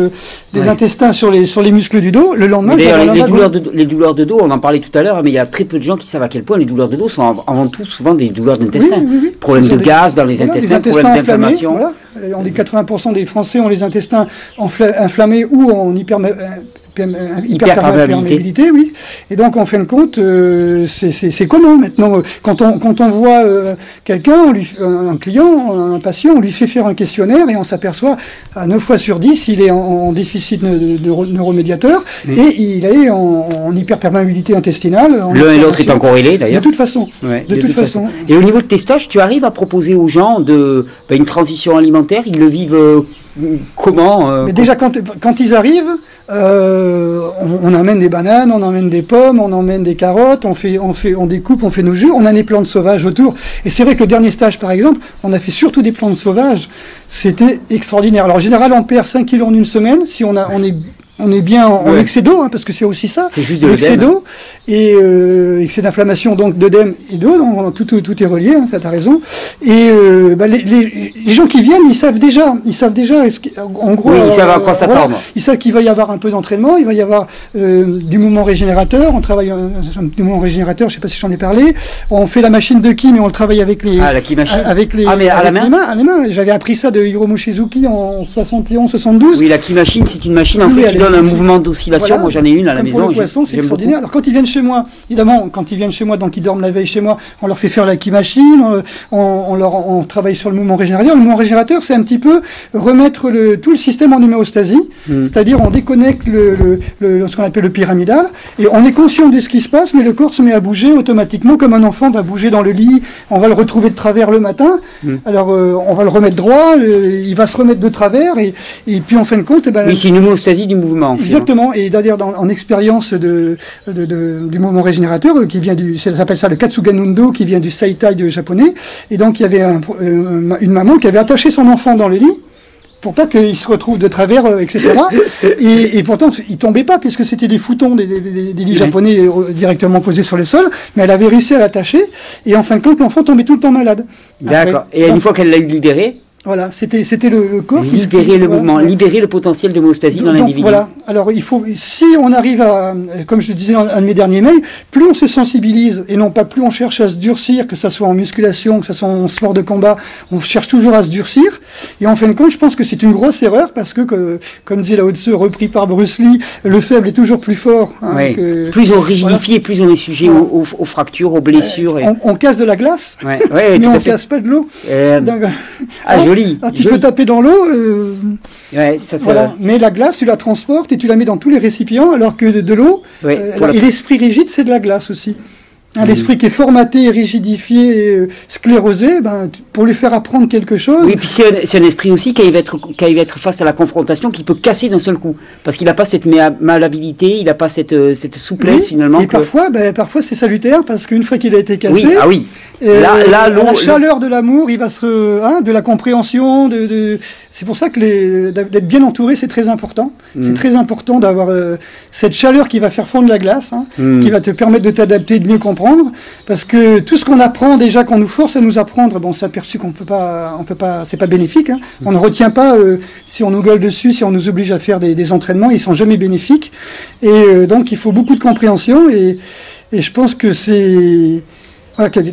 des intestins sur les muscles du dos. Le lendemain, les douleurs de dos, on en parlait tout à l'heure, mais il y a très peu de gens qui savent à quel point les douleurs de dos sont avant tout souvent des douleurs d'intestin. Problèmes de gaz dans les intestins, problèmes d'inflammation. Voilà. On dit 80% des Français ont les intestins inflammés ou en hyperperméabilité, oui. Et donc, en fin de compte, c'est commun maintenant. Quand on voit quelqu'un, un client, un patient, on lui fait faire un questionnaire et on s'aperçoit à 9 fois sur 10, il est en déficit de neuromédiateur et il est en hyperperméabilité intestinale. L'un et l'autre étant corrélés, d'ailleurs. De toute façon. Ouais, de toute façon. Et au niveau de tes stages, tu arrives à proposer aux gens une transition alimentaire. Ils le vivent comment Mais déjà, quand ils arrivent, on emmène des bananes, on emmène des pommes, on emmène des carottes, on découpe, on fait nos jus, on a des plantes sauvages autour. Et c'est vrai que le dernier stage, par exemple, on a fait surtout des plantes sauvages. C'était extraordinaire. Alors, en général, on perd 5 kilos en une semaine si on est bien en excès d'eau, parce que c'est aussi ça. C'est juste de l'excès d'eau et excès d'inflammation, donc d'œdème et d'eau, donc tout est relié, ça t'as raison. Et les gens qui viennent, ils savent déjà, en gros, ils savent à quoi s'attendre. Ils savent qu'il va y avoir un peu d'entraînement, il va y avoir du mouvement régénérateur. On travaille du mouvement régénérateur, je sais pas si j'en ai parlé. On fait la machine de ki, mais on le travaille avec les la ki machine. Mais à la main. Les mains. J'avais appris ça de Hiromu Shizuki en 71-72. Oui, la ki machine, c'est une machine en fait qui donne un mouvement d'oscillation. Voilà. Moi, j'en ai une à la maison. Pour le poisson, c'est extraordinaire. Alors, quand ils viennent chez moi, évidemment, donc ils dorment la veille chez moi, on leur fait faire la ki machine, on travaille sur le mouvement régénérateur. Le mouvement régénérateur, c'est un petit peu remettre tout le système en homéostasie, c'est-à-dire on déconnecte ce qu'on appelle le pyramidal, et on est conscient de ce qui se passe, mais le corps se met à bouger automatiquement, comme un enfant va bouger dans le lit, on va le retrouver de travers le matin, alors on va le remettre droit, il va se remettre de travers, et puis en fin de compte... oui, c'est une homéostasie du mouvement. Exactement, et d'ailleurs en expérience du mouvement régénérateur, qui vient ça s'appelle ça le Katsuganundo, qui vient du Seitai japonais, et donc il y avait une maman qui avait attaché son enfant dans le lit, pour pas qu'il se retrouve de travers, etc. et pourtant, il tombait pas, puisque c'était des foutons, des lits japonais directement posés sur le sol, mais elle avait réussi à l'attacher, et en fin de compte, l'enfant tombait tout le temps malade. D'accord. Et une fois qu'elle l'a libéré, voilà, c'était le corps qui libérer le mouvement, libérer le potentiel d'homéostasie dans l'individu. Voilà. Alors si on arrive à, comme je le disais dans un de mes derniers mails, plus on se sensibilise et non pas plus on cherche à se durcir, que ça soit en musculation, que ça soit en sport de combat, on cherche toujours à se durcir. Et en fin de compte, je pense que c'est une grosse erreur parce que comme disait Lao Tzu, repris par Bruce Lee, le faible est toujours plus fort. Plus on rigidifie, plus on est sujet aux fractures, aux blessures. On casse de la glace, mais on casse pas de l'eau. Joli. Tu peux taper dans l'eau, voilà. Mais la glace, tu la transportes et tu la mets dans tous les récipients, alors que de l'eau, et l'esprit rigide, c'est de la glace aussi. L'esprit qui est formaté, rigidifié, sclérosé, pour lui faire apprendre quelque chose... Oui, puis c'est un esprit aussi qui arrive à être face à la confrontation, qui peut casser d'un seul coup. Parce qu'il n'a pas cette malhabilité, il n'a pas cette souplesse finalement. Et parfois c'est salutaire, parce qu'une fois qu'il a été cassé, la chaleur de l'amour, il va de la compréhension, c'est pour ça que d'être bien entouré, c'est très important. C'est très important d'avoir cette chaleur qui va faire fondre la glace, qui va te permettre de t'adapter, de mieux comprendre. Parce que tout ce qu'on apprend déjà, qu'on nous force à nous apprendre, on s'est aperçu qu'on peut pas, c'est pas bénéfique. On ne retient pas si on nous gueule dessus, si on nous oblige à faire des entraînements, ils sont jamais bénéfiques. Et donc il faut beaucoup de compréhension. Et je pense que c'est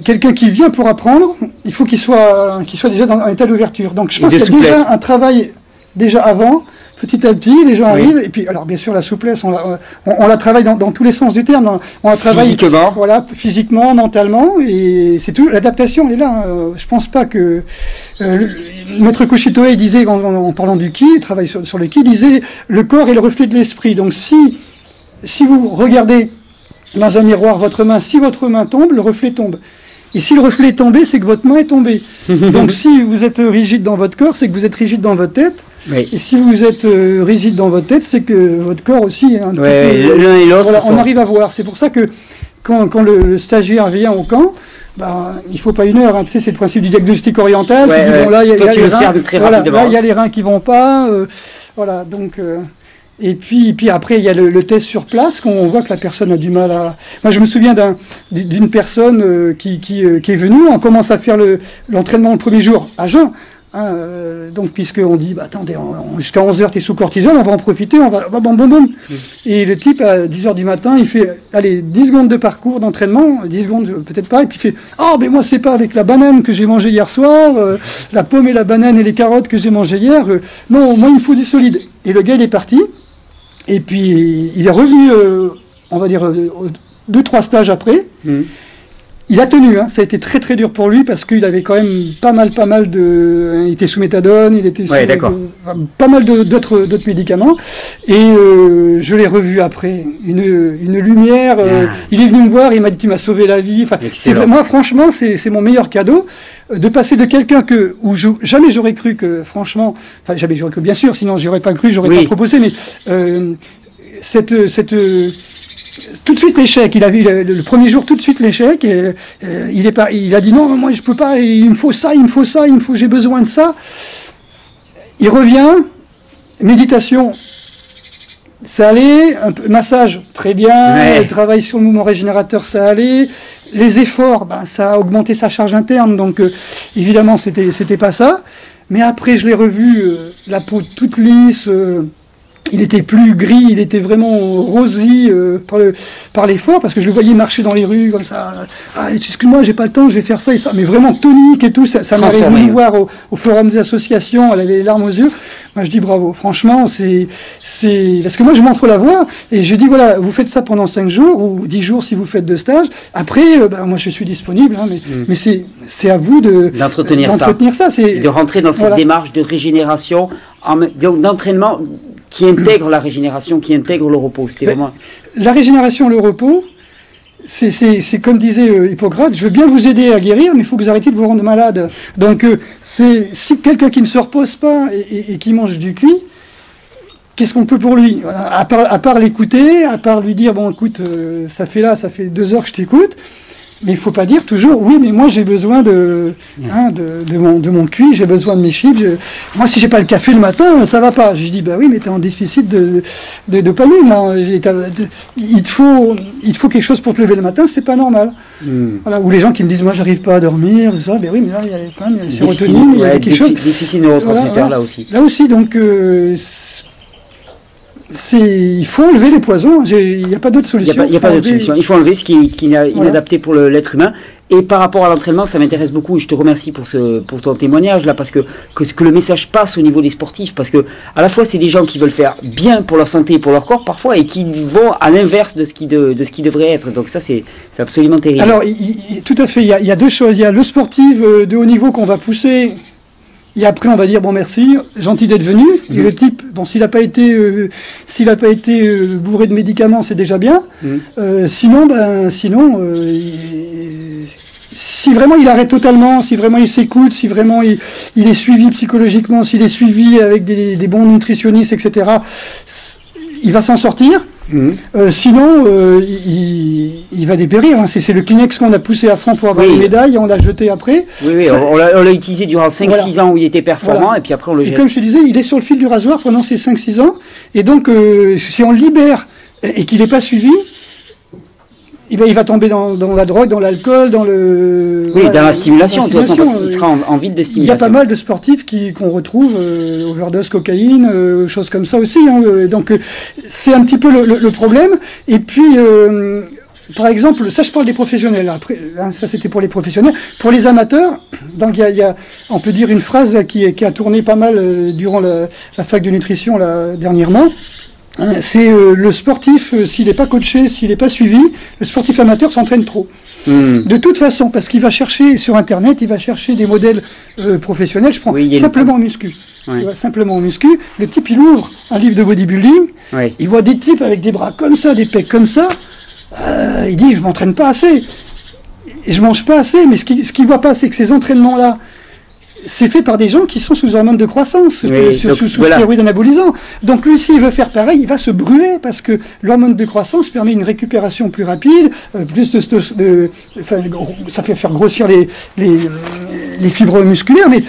quelqu'un qui vient pour apprendre, il faut qu'il soit déjà dans un état d'ouverture. Donc je pense qu'il y a déjà un travail déjà avant. Petit à petit, les gens arrivent, et puis, alors bien sûr, la souplesse, on la travaille dans tous les sens du terme. On la travaille physiquement, mentalement, et c'est tout. L'adaptation, elle est là. Je pense pas que Maître Kushitoe disait, en parlant du ki, il travaille sur le ki, disait le corps est le reflet de l'esprit. Donc si vous regardez dans un miroir votre main, si votre main tombe, le reflet tombe. Et si le reflet est tombé, c'est que votre main est tombée. Donc si vous êtes rigide dans votre corps, c'est que vous êtes rigide dans votre tête. Oui. Et si vous êtes rigide dans votre tête, c'est que votre corps aussi est un petit peu... L'un et l'autre. On arrive à voir. C'est pour ça que quand le stagiaire vient au camp, il faut pas une heure. Tu sais, c'est le principe du diagnostic oriental. Là, il y a les reins qui vont pas. Voilà, donc... Et puis après, il y a le test sur place, qu'on voit que la personne a du mal à... Moi, je me souviens d'une personne qui est venue, on commence à faire l'entraînement le premier jour à jeun. Hein, donc, puisqu'on dit, bah, attendez, jusqu'à 11h, t'es sous cortisone, on va en profiter, on va bam, bam, bam. Et le type, à 10h du matin, il fait, allez, 10 secondes de parcours d'entraînement, 10 secondes, peut-être pas, et puis il fait, oh, mais moi, c'est pas avec la banane que j'ai mangé hier soir, la pomme et la banane et les carottes que j'ai mangé hier, non, moi, il me faut du solide. Et le gars, il est parti, et puis, il est revenu, on va dire, 2-3 stages après. Il a tenu, hein. Ça a été très très dur pour lui parce qu'il avait quand même pas mal de... Il était sous méthadone, il était sous pas mal d'autres médicaments. Et je l'ai revu après, une lumière. Il est venu me voir, il m'a dit tu m'as sauvé la vie. Enfin, moi franchement, c'est mon meilleur cadeau de passer de quelqu'un où jamais j'aurais cru que, franchement, enfin jamais j'aurais cru, bien sûr, sinon j'aurais pas cru, j'aurais pas proposé, mais tout de suite l'échec, il a vu le premier jour tout de suite l'échec, et il a dit non, moi je peux pas, il me faut ça, j'ai besoin de ça. Il revient, méditation, ça allait, un peu, massage, très bien, travail sur le mouvement régénérateur, ça allait, les efforts, ben, ça a augmenté sa charge interne, donc évidemment c'était pas ça, mais après je l'ai revu, la peau toute lisse, il était plus gris, il était vraiment rosy par l'effort, parce que je le voyais marcher dans les rues comme ça. Ah, excuse-moi, j'ai pas le temps, je vais faire ça et ça. Mais vraiment tonique et tout, ça m'arrive de nous voir au forum des associations, elle avait les larmes aux yeux. Moi, je dis bravo. Franchement, c'est parce que moi, je montre la voie et je dis voilà, vous faites ça pendant 5 jours ou 10 jours si vous faites 2 stages. Après, moi, je suis disponible, hein, mais c'est à vous d'entretenir ça. Et de rentrer dans cette démarche de régénération, d'entraînement qui intègre la régénération, qui intègre le repos. C'était vraiment... La régénération, le repos, c'est comme disait Hippocrate, je veux bien vous aider à guérir, mais il faut que vous arrêtiez de vous rendre malade. Donc, si quelqu'un qui ne se repose pas et qui mange du cuit, qu'est-ce qu'on peut pour lui? À part l'écouter, à part lui dire, bon, écoute, ça fait 2 heures que je t'écoute, mais il ne faut pas dire toujours, oui, mais moi j'ai besoin de mon cuit, j'ai besoin de mes chips. Moi, si j'ai pas le café le matin, ça va pas. Je dis, bah oui, mais tu es en déficit de dopamine. Là. Il te faut quelque chose pour te lever le matin, c'est pas normal. Voilà. Ou les gens qui me disent, moi, j'arrive pas à dormir, ça, ben oui, mais là, il y a quand même la sérotonine, il y a quelque chose. Déficit neurotransmetteur, là aussi. Là aussi, donc... il faut enlever les poisons, il n'y a pas d'autre solution. Il n'y a pas d'autre solution. Il faut enlever ce qui est inadapté pour l'être humain. Et par rapport à l'entraînement, ça m'intéresse beaucoup et je te remercie pour ton témoignage là, parce que le message passe au niveau des sportifs, parce que à la fois c'est des gens qui veulent faire bien pour leur santé et pour leur corps parfois et qui vont à l'inverse de ce qui devrait être. Donc ça c'est absolument terrible. Alors tout à fait, il y a 2 choses. Il y a le sportif de haut niveau qu'on va pousser. Et après, on va dire, bon, merci, gentil d'être venu. Et le type, bon, s'il n'a pas été bourré de médicaments, c'est déjà bien. Sinon, si vraiment il arrête totalement, si vraiment il s'écoute, si vraiment il est suivi psychologiquement, s'il est suivi avec des bons nutritionnistes, etc., il va s'en sortir. Sinon, il va dépérir. Hein. C'est le Kleenex qu'on a poussé à fond pour avoir une médaille, on l'a jeté après. Oui, on l'a utilisé durant 5-6 ans où il était performant, et puis après on le jette. Et comme je te disais, il est sur le fil du rasoir pendant ces 5-6 ans, et donc si on le libère et qu'il n'est pas suivi, il va tomber dans la drogue, dans l'alcool, dans le... Oui, dans la stimulation, de toute façon, parce qu'il sera en vide de stimulation. Il y a pas mal de sportifs qu'on retrouve, overdose cocaïne, choses comme ça aussi. Hein, donc, c'est un petit peu le problème. Et puis, par exemple, ça, je parle des professionnels. Après, hein, ça, c'était pour les professionnels. Pour les amateurs, donc il y a, on peut dire, une phrase qui a tourné pas mal durant la fac de nutrition là, dernièrement. C'est le sportif, s'il n'est pas coaché, s'il n'est pas suivi, le sportif amateur s'entraîne trop. De toute façon, parce qu'il va chercher sur Internet, il va chercher des modèles professionnels. Je prends simplement en muscu. Tu vois, simplement en muscu. Le type, il ouvre un livre de bodybuilding, il voit des types avec des bras comme ça, des pecs comme ça. Il dit, je m'entraîne pas assez. Et je mange pas assez, mais ce qu'il voit pas, c'est que ces entraînements-là, c'est fait par des gens qui sont sous hormones de croissance, sous stéroïdes anabolisants. Donc lui, s'il veut faire pareil, il va se brûler parce que l'hormone de croissance permet une récupération plus rapide, ça fait faire grossir les fibres musculaires. Mais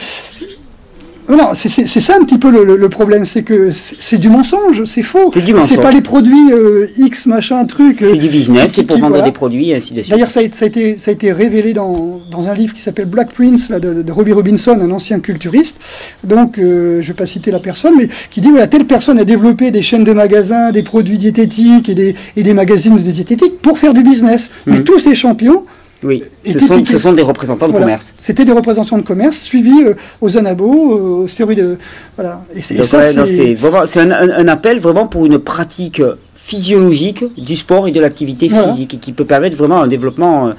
Non, c'est ça un petit peu le problème, c'est que c'est du mensonge, c'est faux. C'est pas les produits X machin truc. C'est du business, c'est pour vendre des produits et ainsi de suite. D'ailleurs, ça a été révélé dans un livre qui s'appelle Black Prince là, de Robbie Robinson, un ancien culturiste. Donc, je vais pas citer la personne, mais qui dit voilà, telle personne a développé des chaînes de magasins, des produits diététiques et des magazines de diététique pour faire du business. Mais tous ces champions. Oui, ce sont des représentants de commerce. C'était des représentants de commerce suivis aux anabos, aux stéroïdes. Voilà. Et ça, c'est un appel vraiment pour une pratique physiologique du sport et de l'activité physique et qui peut permettre vraiment un développement.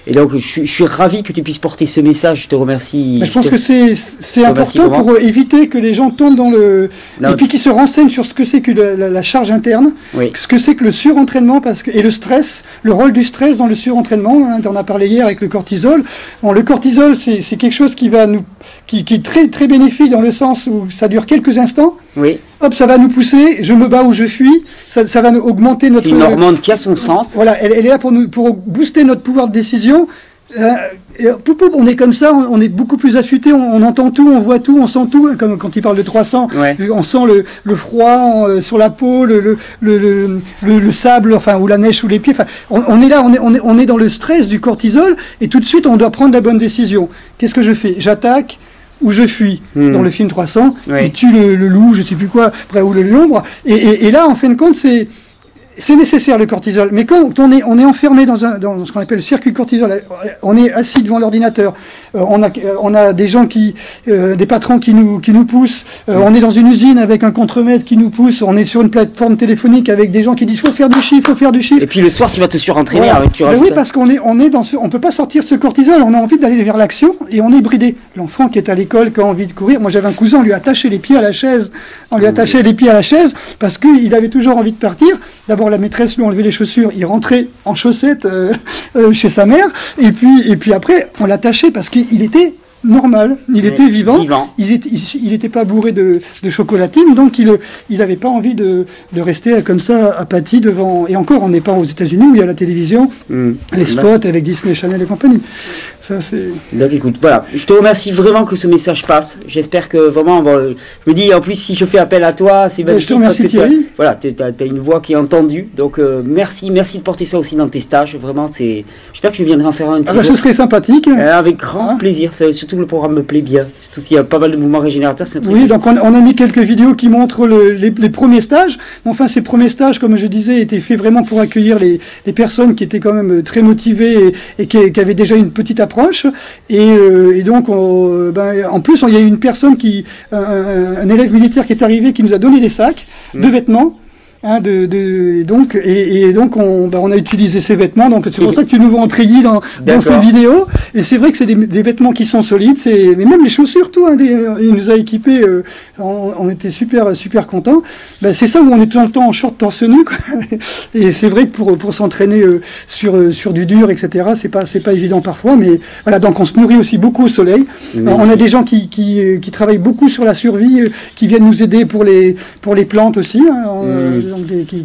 Et donc, je suis ravi que tu puisses porter ce message. Je te remercie. Mais je pense que c'est important pour éviter que les gens tombent dans le... Et puis qu'ils se renseignent sur ce que c'est que la charge interne, ce que c'est que le surentraînement et le stress, le rôle du stress dans le surentraînement. Hein, on a parlé hier avec le cortisol. Bon, le cortisol, c'est quelque chose qui est très, très bénéfique dans le sens où ça dure quelques instants. Oui. Hop, ça va nous pousser, je me bats ou je fuis. Ça va augmenter notre... C'est une hormone qui a son sens. Voilà, elle est là pour booster notre pouvoir de décision. On est comme ça, on est beaucoup plus affûté, on entend tout, on voit tout, on sent tout, hein, comme quand il parle de 300, on sent le froid sur la peau, le sable, enfin, ou la neige sous les pieds. Enfin, on est là, on est dans le stress du cortisol, et tout de suite on doit prendre la bonne décision. Qu'est-ce que je fais? J'attaque ou je fuis. Dans le film 300, il tue le loup, je sais plus quoi, ou le lion, et là, en fin de compte, c'est nécessaire le cortisol, mais quand on est enfermé dans ce qu'on appelle le circuit cortisol, on est assis devant l'ordinateur, on a des gens des patrons qui nous poussent, on est dans une usine avec un contremaître qui nous pousse, on est sur une plateforme téléphonique avec des gens qui disent faut faire du chiffre. Et puis le soir tu vas te surentraîner. Voilà. Oui, parce qu'on est dans on peut pas sortir de ce cortisol, on a envie d'aller vers l'action et on est bridé. L'enfant qui est à l'école, qui a envie de courir, moi j'avais un cousin, on lui attachait les pieds à la chaise, parce qu'il avait toujours envie de partir. D'abord la maîtresse lui enlevait les chaussures, il rentrait en chaussettes chez sa mère, et puis après on l'attachait parce qu'il était normal, il était vivant. Il n'était pas bourré de chocolatine, donc il n'avait pas envie de rester comme ça apathie devant. Et encore, on n'est pas aux États-Unis où il y a la télévision, les spots avec Disney Channel et compagnie. Ça, c'est... Donc écoute, voilà, je te remercie vraiment que ce message passe. J'espère que vraiment, je me dis en plus si je fais appel à toi, c'est magnifique. Je te remercie Thierry. Voilà, tu as une voix qui est entendue, donc merci de porter ça aussi dans tes stages. Vraiment, j'espère que je viendrai en faire un petit peu. Ce serait sympathique. Avec grand plaisir. Surtout le programme me plaît bien. Surtout s'il y a pas mal de mouvements régénérateurs. Oui, donc on a mis quelques vidéos qui montrent les premiers stages. Enfin, ces premiers stages, comme je disais, étaient faits vraiment pour accueillir les personnes qui étaient quand même très motivées et qui avaient déjà une petite approche. Et donc, en plus, il y a eu une personne un élève militaire qui est arrivé, qui nous a donné des sacs de vêtements. Hein, donc on a utilisé ces vêtements, donc c'est pour ça que tu nous vois en treillis dans ces vidéos, et c'est vrai que c'est des vêtements qui sont solides, mais même les chaussures, tout, hein, il nous a équipés, on était super contents. C'est ça où on est tout le temps en short torse nu, quoi. Et c'est vrai que pour s'entraîner sur du dur, etc., c'est pas évident parfois, mais voilà, donc on se nourrit aussi beaucoup au soleil. On a des gens qui travaillent beaucoup sur la survie, qui viennent nous aider pour les plantes aussi, hein,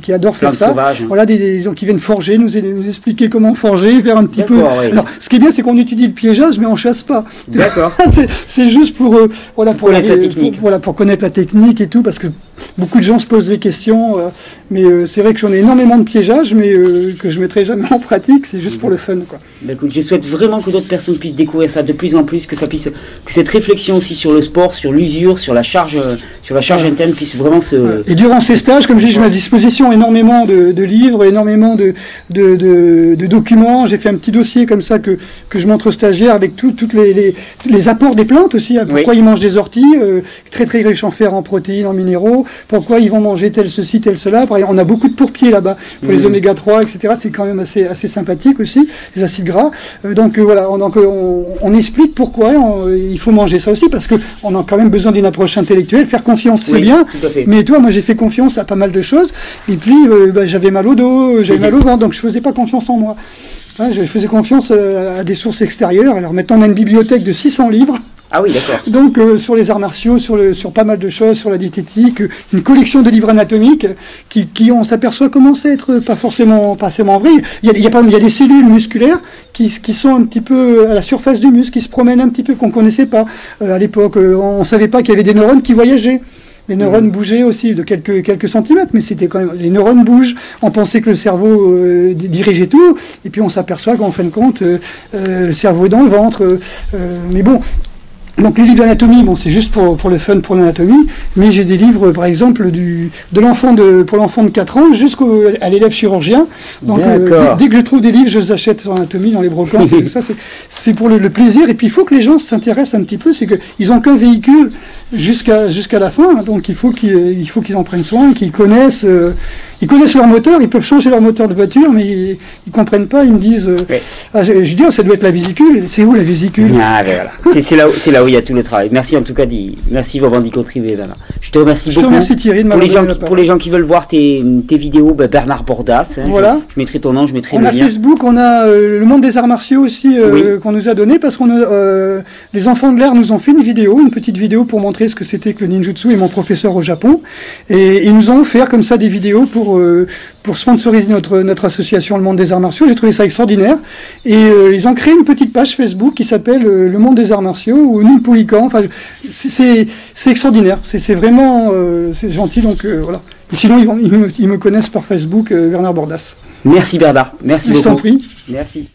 qui adorent faire ça. Sauvages. Voilà, des gens qui viennent forger, nous expliquer comment forger, faire un petit peu. Oui. Alors, ce qui est bien, c'est qu'on étudie le piégeage, mais on chasse pas. D'accord. c'est juste pour connaître la technique. Pour connaître la technique et tout, parce que beaucoup de gens se posent des questions. Mais c'est vrai que j'en ai énormément de piégeage, mais que je mettrai jamais en pratique. C'est juste pour le fun, quoi. Écoute, je souhaite vraiment que d'autres personnes puissent découvrir ça de plus en plus, que cette réflexion aussi sur le sport, sur l'usure, sur la charge interne puisse vraiment se. Et durant ces stages, comme je dis, je mets à disposition énormément de livres, énormément de documents. J'ai fait un petit dossier comme ça que je montre aux stagiaires avec toutes les apports des plantes aussi. Hein, pourquoi ils mangent des orties, très très riches en fer, en protéines, en minéraux. Pourquoi ils vont manger tel ceci, tel cela. Par exemple, on a beaucoup de pourpiers là-bas pour les oméga 3, etc. C'est quand même assez sympathique aussi, les acides gras. Voilà, on explique pourquoi il faut manger ça aussi, parce qu'on a quand même besoin d'une approche intellectuelle. Faire confiance, c'est bien, mais moi j'ai fait confiance à pas mal de choses, et puis j'avais mal au dos, j'avais mal au ventre, donc je faisais pas confiance en moi. Je faisais confiance à des sources extérieures. Alors maintenant on a une bibliothèque de 600 livres. Ah oui, d'accord. Donc sur les arts martiaux, sur pas mal de choses, sur la diététique, une collection de livres anatomiques qui on s'aperçoit commencer à être pas forcément vrais. Il y a des cellules musculaires qui sont un petit peu à la surface du muscle, qui se promènent un petit peu, qu'on connaissait pas à l'époque. On savait pas qu'il y avait des neurones qui voyageaient. Les neurones bougeaient aussi de quelques centimètres, mais c'était quand même, les neurones bougent. On pensait que le cerveau dirigeait tout, et puis on s'aperçoit qu'en fin de compte, le cerveau est dans le ventre. Mais bon. Donc les livres d'anatomie, bon, c'est juste pour le fun, pour l'anatomie, mais j'ai des livres, par exemple, pour l'enfant de 4 ans jusqu'à l'élève chirurgien. Donc dès que je trouve des livres, je les achète sur l'anatomie dans les brocantes. Et tout ça, c'est pour le plaisir. Et puis il faut que les gens s'intéressent un petit peu, c'est qu'ils ont qu'un véhicule jusqu'à la fin, donc il faut qu'ils en prennent soin, qu'ils connaissent. Ils connaissent leur moteur, ils peuvent changer leur moteur de voiture, mais ils comprennent pas, ils me disent je dis ça doit être la vésicule, c'est où la vésicule? Ah ben voilà, c'est là où il y a tout le travail. Merci en tout cas, merci vraiment d'y contribuer. Je te remercie beaucoup. Je te remercie Thierry de m'avoir donné la parole. Pour les gens qui veulent voir tes vidéos, Bernard Bordas, voilà. Je mettrai ton nom, je mettrai le lien. On a Facebook, on a le monde des arts martiaux aussi qu'on nous a donné, parce qu'on les enfants de l'air nous ont fait une petite vidéo pour montrer ce que c'était que le ninjutsu et mon professeur au Japon, et ils nous ont offert comme ça des vidéos pour sponsoriser notre association Le Monde des Arts Martiaux. J'ai trouvé ça extraordinaire. Et ils ont créé une petite page Facebook qui s'appelle Le Monde des Arts Martiaux, ou Nulpuikan. Enfin, c'est extraordinaire. C'est vraiment c'est gentil. Donc voilà. Et sinon, ils me connaissent par Facebook, Bernard Bordas. Merci Bernard. Merci beaucoup. Je t'en prie. Merci.